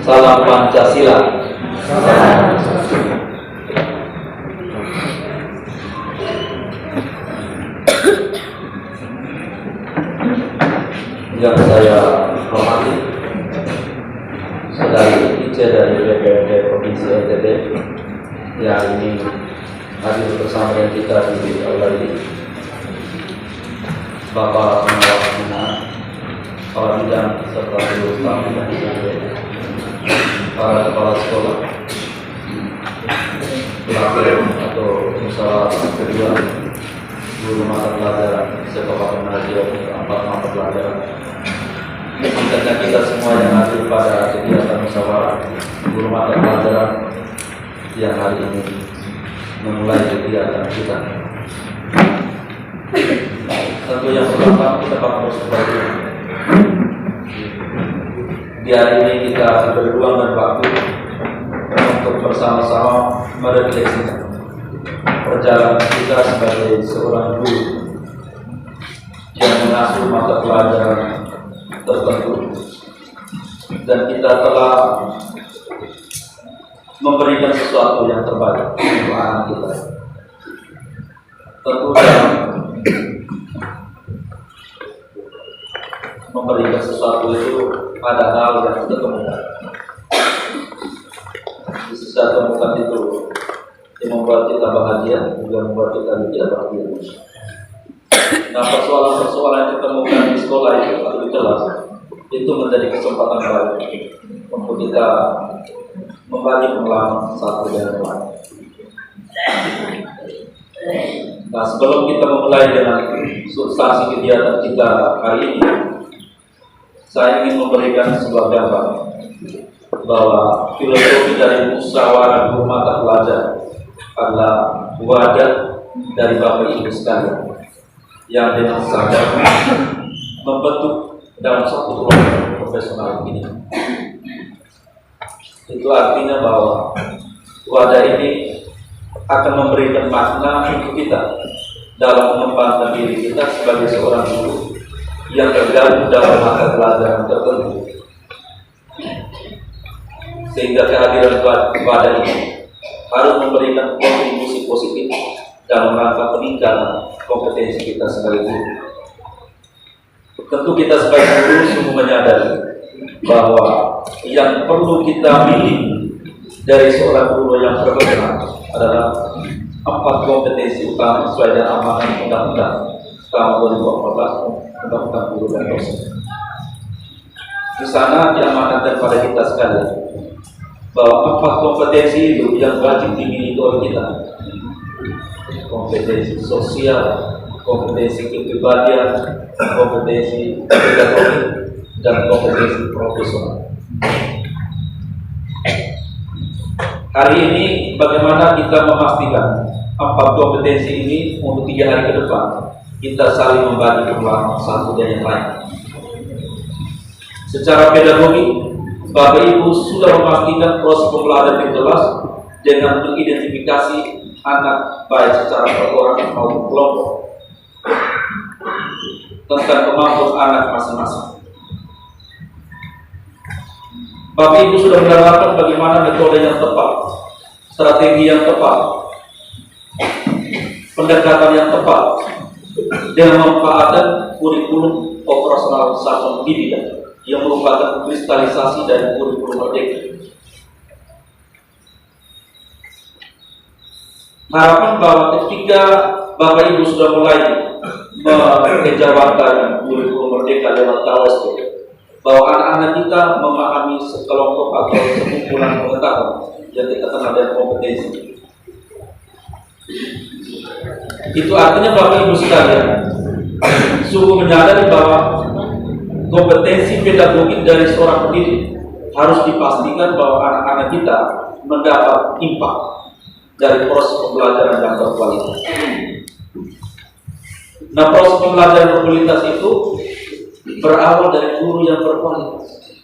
Salam Pancasila. Yang saya hormati saudari IC dari DPRD Provinsi NTT yang ini hadir bersama dengan kita di aula ini, Bapak Pengawas Bina, Kepala Bidang serta seluruh staf dan para kepala sekolah, pelatihan atau musyawarah kedua, guru mata pelajaran, sekolah pengajian, empat mata pelajaran. Ingatnya kita semua yang hadir pada kegiatan musyawarah guru mata pelajaran yang hari ini memulai kegiatan kita. Tentu yang pertama kita harus seperti di hari ini kita diberi ruang dan waktu untuk bersama-sama merefleksikan perjalanan kita sebagai seorang guru yang mengasuh mata pelajaran tertentu, dan kita telah memberikan sesuatu yang terbaik untuk anak kita. Tentu memberikan sesuatu itu ada hal yang kita temukan. Bisa temukan itu yang membuat kita bahagia, juga membuat kita tidak bahagia. Nah, persoalan-persoalan yang ditemukan di sekolah itu atau di kelas itu menjadi kesempatan baik untuk kita membagi pengalaman satu dengan lain. Nah, sebelum kita memulai dengan substansi kegiatan kita hari ini, saya ingin memberikan sebuah gambar bahwa filosofi dari musyawarah guru mata pelajaran adalah wadah dari Bapak Ibu sekalian yang dengan sadar membentuk dalam satu kelompok profesional ini. Itu artinya bahwa wadah ini akan memberikan makna untuk kita dalam mengembangkan diri kita sebagai seorang guru yang tergabung dalam mata pelajaran tertentu, sehingga kehadiran wadah ini harus memberikan kontribusi positif dalam rangka peningkatan kompetensi kita sebagai guru. Tentu kita sebagai guru sungguh menyadari bahwa yang perlu kita milih dari seorang guru yang berkenan adalah 4 kompetensi utama sesuai dengan amanat Undang-Undang tahun 2014 Undang-Undang Guru dan Dosen. Di sana diamanatkan pada kita sekalian bahwa 4 kompetensi itu yang wajib dimiliki oleh kita: kompetensi sosial, kompetensi kepribadian, kompetensi pedagogi, dan kompetensi profesional. Hari ini bagaimana kita memastikan 4 kompetensi ini untuk 3 hari ke depan kita saling membagi pengalaman satu dan yang lain. Secara pedagogi, Bapak Ibu sudah memastikan proses pembelajaran di kelas dengan mengidentifikasi anak baik secara perorangan maupun kelompok tentang kemampuan anak masing-masing. Bapak Ibu sudah mendapatkan bagaimana metode yang tepat, strategi yang tepat, pendekatan yang tepat dengan memanfaatkan kurikulum operasional satuan pendidikan yang merupakan kristalisasi dari kurikulum merdeka. Harapan bahwa ketika Bapak Ibu sudah mulai mengejawantakan kurikulum merdeka lewat KWSP, bahwa anak-anak kita memahami sekelompok atau sekumpulan pengetahuan yang kita kenal dengan kompetensi. Itu artinya Bapak Ibu sekalian sungguh menyadari bahwa kompetensi pedagogik dari seorang pendidik harus dipastikan bahwa anak-anak kita mendapat impact dari proses pembelajaran yang berkualitas. Nah, proses pembelajaran berkualitas itu berawal dari guru yang berkualitas.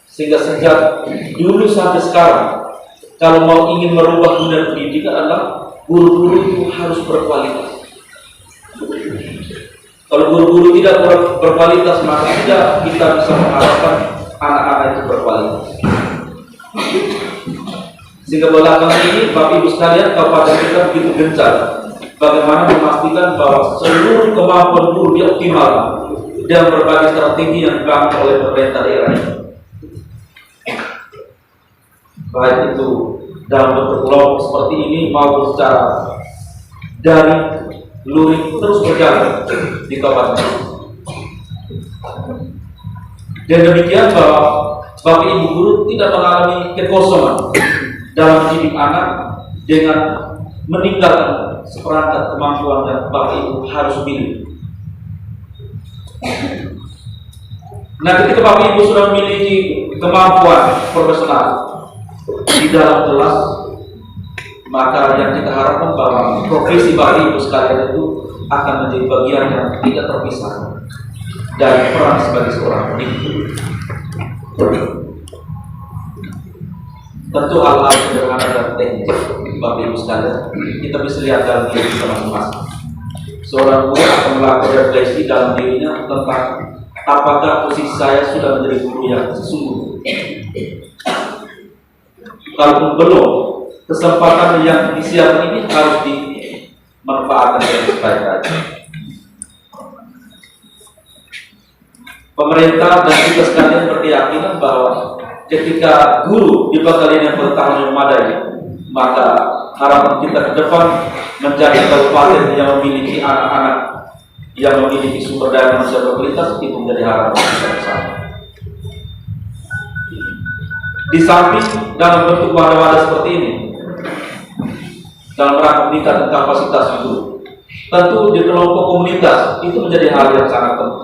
Sehingga sejak dulu sampai sekarang, kalau mau ingin merubah dunia pendidikan adalah guru-guru itu harus berkualitas. Kalau guru-guru tidak berkualitas, maka tidak kita bisa mengharapkan anak-anak itu berkualitas. Sehingga belakangan ini Bapak Ibu sekalian, kabupaten kita begitu gencar bagaimana memastikan bahwa seluruh kemampuan guru dioptimalkan dan berbagai strategi yang dibangun oleh pemerintah daerah ini. Baik itu dalam bentuk kelompok seperti ini maupun secara daring, luring terus berjalan di kabupaten ini. Dan demikian bahwa Bapak Ibu guru tidak mengalami kekosongan dalam mendidik anak dengan meninggalkan seperangkat kemampuan yang Bapak Ibu harus miliki. Nah, ketika Bapak Ibu sudah memiliki kemampuan profesional di dalam kelas, maka yang kita harapkan bahwa profesi Bapak Ibu sekalian itu akan menjadi bagian yang tidak terpisah dari peran sebagai seorang pendidik. Tentu hal-hal sederhana dan teknis Bapak Ibu sekalian kita bisa lihat dalam diri kita masing-masing. Seorang guru akan melakukan refleksi dalam dirinya tentang apakah posisi saya sudah menjadi guru yang sesungguhnya. Kalau belum, kesempatan yang disiapkan ini harus dimanfaatkan dengan sebaik-baiknya. Pemerintah dan kita sekalian berkeyakinan bahwa ketika guru dibekali yang pengetahuan yang memadai, maka harapan kita ke depan menjadi kabupaten yang memiliki anak-anak yang memiliki sumber daya manusia berkualitas, itu menjadi harapan kita bersama. Di samping dalam bentuk wadah-wadah seperti ini, dalam rangka meningkatkan kapasitas guru, tentu di kelompok komunitas itu menjadi hal yang sangat penting.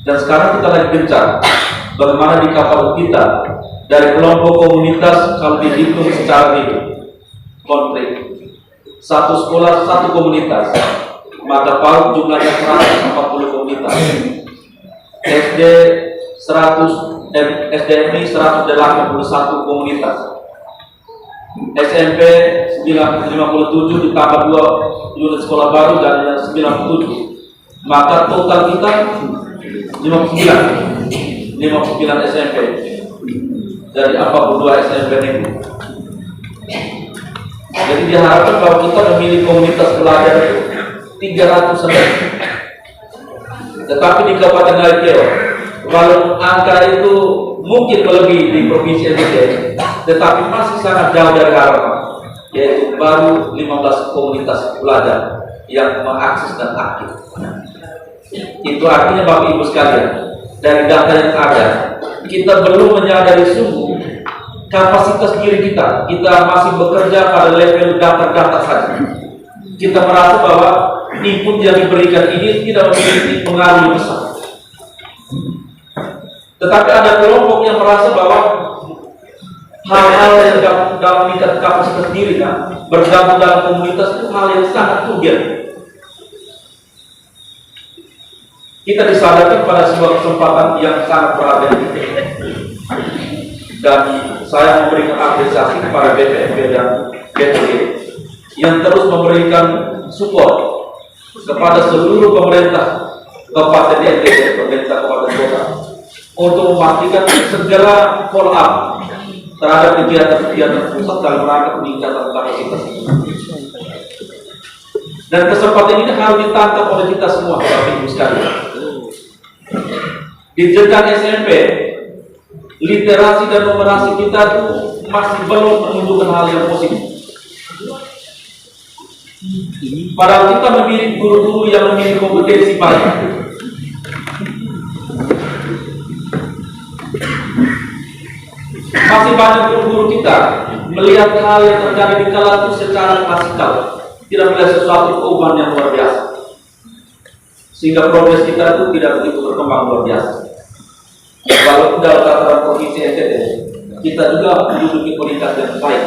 Dan sekarang kita lagi gencar bagaimana di kapal kita dari kelompok komunitas, kalau dihitung secara konkret, satu sekolah satu komunitas, maka PAUD jumlahnya 140 komunitas, SD 100, SDMI 181 komunitas, SMP 957 ditambah 2 unit sekolah baru dan 97, maka total kita 59 SMP dari 42 SMP ini. Jadi diharapkan bahwa kita memiliki komunitas pelajar 300 lebih. Tetapi di Kabupaten Laipio, walaupun angka itu mungkin melebihi di Provinsi NTT, tetapi masih sangat jauh dari harapan, yaitu baru 15 komunitas pelajar yang mengakses dan aktif. Itu artinya Bapak Ibu sekalian, dari data yang ada, kita belum menyadari sungguh kapasitas diri kita. Kita masih bekerja pada level data-data saja. Kita merasa bahwa input yang diberikan ini tidak memiliki pengaruh yang besar. Tetapi ada kelompok yang merasa bahwa hal-hal yang dalam meningkat kapasitas diri kan, bergabung dalam komunitas itu hal yang sangat urgen. Kita disadarkan pada sebuah kesempatan yang sangat berharga, dan saya memberikan apresiasi kepada BPMP dan BPD yang terus memberikan support kepada seluruh pemerintah Kabupaten NTT, pemerintah Kabupaten Kota, untuk memastikan segera follow up terhadap kegiatan-kegiatan pusat dalam rangka peningkatan kapasitas. Dan kesempatan ini harus ditangkap oleh kita semua, Bapak Ibu sekalian. Di jenjang SMP, literasi dan numerasi kita itu masih belum menunjukkan hal yang positif. Padahal kita memiliki guru-guru yang memiliki kompetensi banyak. Masih banyak guru-guru kita melihat hal yang terjadi di kelas itu secara klasikal, tidak melihat sesuatu perubahan yang luar biasa, sehingga progres kita itu tidak begitu berkembang luar biasa. Walaupun dalam tataran provinsi NTT, kita juga menduduki peringkat yang baik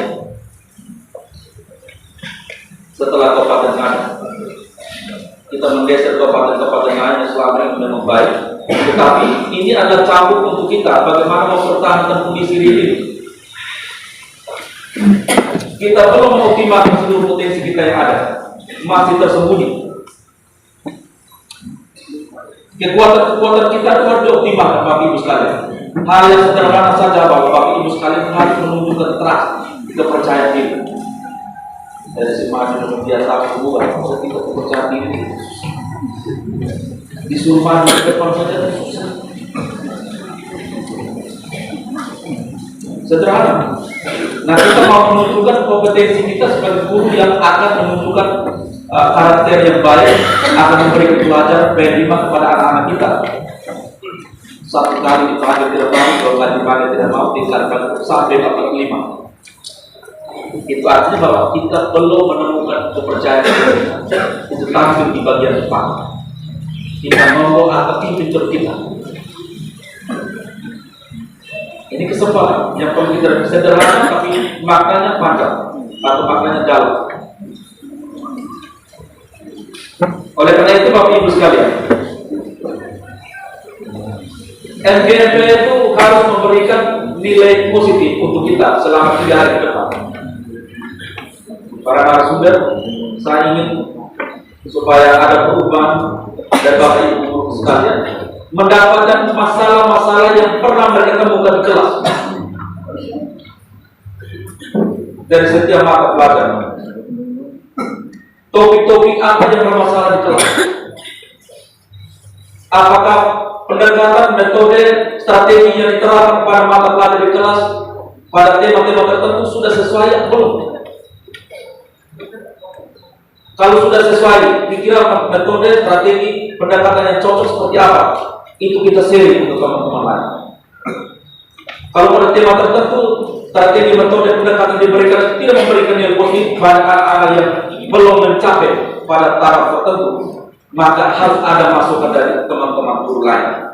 setelah Kabupaten Ngada. Kita menggeser kabupaten-kabupaten lain yang selama ini memang baik, tetapi ini adalah cambuk untuk kita bagaimana mempertahankan kondisi ini. Kita belum mengoptimalkan seluruh potensi kita yang ada, masih tersembunyi. Kekuatan-kekuatan kita harus dioptimalkan, Bapak Ibu sekalian. hal yang sederhana saja bahwa Bapak Ibu sekalian harus menunjukkan trust, kepercayaan diri. Dari si maju biasa hubungan, kalau kita kepercayaan diri disuruh maju ke depan saja susah. Sederhana. Nah, kita mau menunjukkan kompetensi kita sebagai guru yang akan menunjukkan karakter yang baik, akan memberikan pelajaran P5 kepada anak-anak kita. Satu kali dipanggil tidak mau, dua kali dipanggil tidak mau, tiga kali sampai 45. Itu artinya bahwa kita belum menemukan kepercayaan itu tampil di bagian depan. Kita ngomong atau pintu kita. Ini kesempatan yang perlu kita sederhana tapi maknanya panjang atau maknanya dalam. Oleh karena itu Bapak Ibu sekalian, MGMP itu harus memberikan nilai positif untuk kita selama 3 hari ke depan. Para narasumber, saya ingin supaya ada perubahan dan Bapak Ibu sekalian mendapatkan masalah-masalah yang pernah mereka temukan di kelas dari setiap mata pelajaran. Topik-topik apa yang bermasalah di kelas? Apakah pendekatan, metode, strategi yang diterapkan pada mata pelajaran di kelas pada tema-tema tertentu sudah sesuai atau belum? Kalau sudah sesuai, dikira metode, strategi, pendekatan yang cocok seperti apa? Itu kita sharing untuk teman-teman lain. Kalau pada tema tertentu, strategi, metode, pendekatan diberikan tidak memberikan yang positif pada anak-anak yang belum mencapai pada taraf tertentu, maka harus ada masukan dari teman-teman guru lain.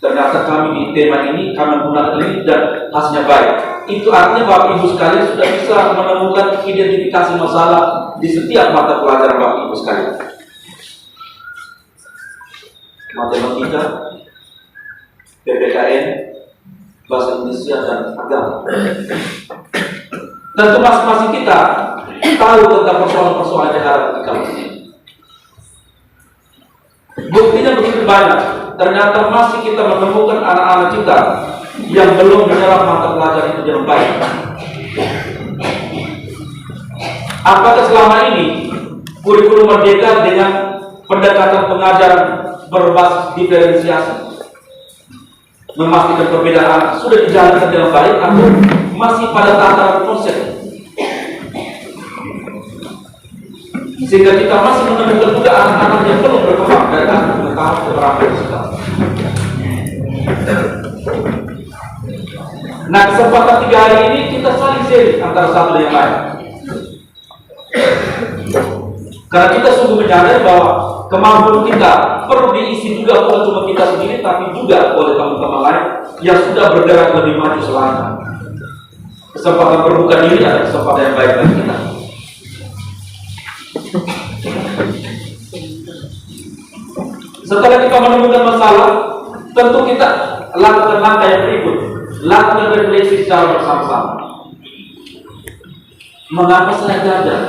Ternyata kami di tema ini, kami menggunakan ini dan hasilnya baik. Itu artinya Bapak Ibu sekalian sudah bisa menemukan identifikasi masalah di setiap mata pelajaran Bapak Ibu sekalian. Matematika, PPKN, bahasa Indonesia dan agama. Tentu masing-masing kita tahu tentang persoalan-persoalan yang ada di kampus ini. Buktinya begitu banyak. Ternyata masih kita menemukan anak-anak kita yang belum menyerap mata pelajaran itu dengan baik. Apakah selama ini kurikulum merdeka dengan pendekatan pengajaran berbasis diferensiasi memastikan perbedaan sudah dijalankan dengan baik atau masih pada tataran konsep? Sehingga kita masih menemukan juga anak-anak yang belum berkembang dari tahap beberapa sekarang. Nah, kesempatan 3 hari ini kita saling sharing antara satu dan yang lain. Karena kita sungguh menyadari bahwa kemampuan kita perlu diisi juga bukan cuma kita sendiri, tapi juga oleh teman-teman lain yang sudah bergerak lebih maju selangkah. Kesempatan berbuka diri adalah kesempatan yang baik bagi kita. Setelah kita menemukan masalah, tentu kita lakukan langkah yang berikut, lakukan refleksi secara bersama-sama. Mengapa saya gagal?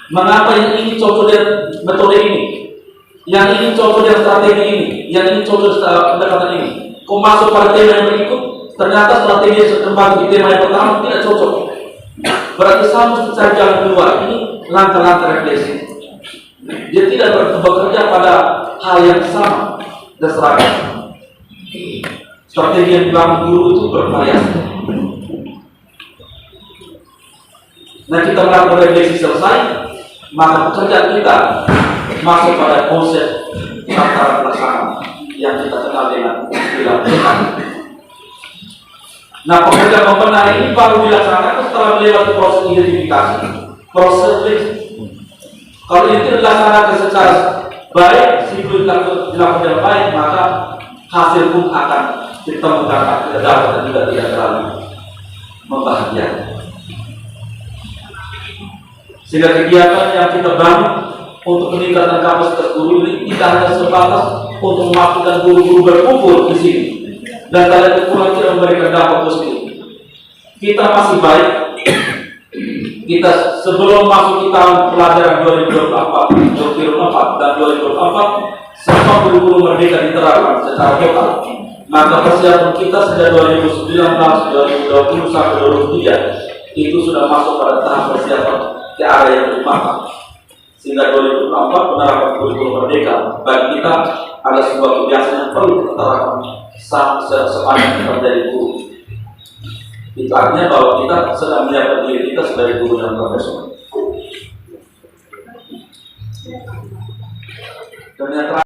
Mengapa yang ini cocok dengan metode ini, yang ini cocok dengan strategi ini, yang ini cocok dengan pendekatan ini? Kok masuk pada tema yang berikut, ternyata strategi yang terkembang di tema yang pertama tidak cocok. Berarti saya harus mencari jalan keluar. Ini langkah-langkah refleksi. Dia tidak bekerja pada hal yang sama dan seragam. Strategi yang dibangun guru itu bervariasi. Nah, kita melakukan refleksi selesai, maka pekerjaan kita masuk pada konsep tataran pelaksanaan yang kita kenal dengan istilah benar. Nah, pekerjaan membenahi ini baru dilaksanakan setelah melewati proses identifikasi, proses refleksi. Kalau itu dilaksanakan secara baik, siklus dilakukan dengan baik, maka hasil pun akan ditemukan tidak dapat dan juga tidak terlalu membahagiakan. Sehingga kegiatan yang kita bangun untuk meningkatkan kapasitas guru ini tidak hanya sebatas untuk memastikan guru-guru berkumpul di sini dan kalian pulang tidak memberikan dampak positif. Kita masih baik. Kita sebelum masuk di tahun pelajaran 2024 dan 2024, semua guru-guru merdeka diterapkan secara total. Maka persiapan kita sejak 2019, 2020 sampai 2023 itu sudah masuk pada tahap persiapan ke arah yang lebih matang. Sehingga 2024 penerapan kurikulum merdeka bagi kita ada sebuah kebiasaan yang perlu kita terapkan sepanjang kita menjadi guru. Itu artinya bahwa kita sedang menyiapkan diri kita sebagai guru yang profesional. Dan yang terakhir,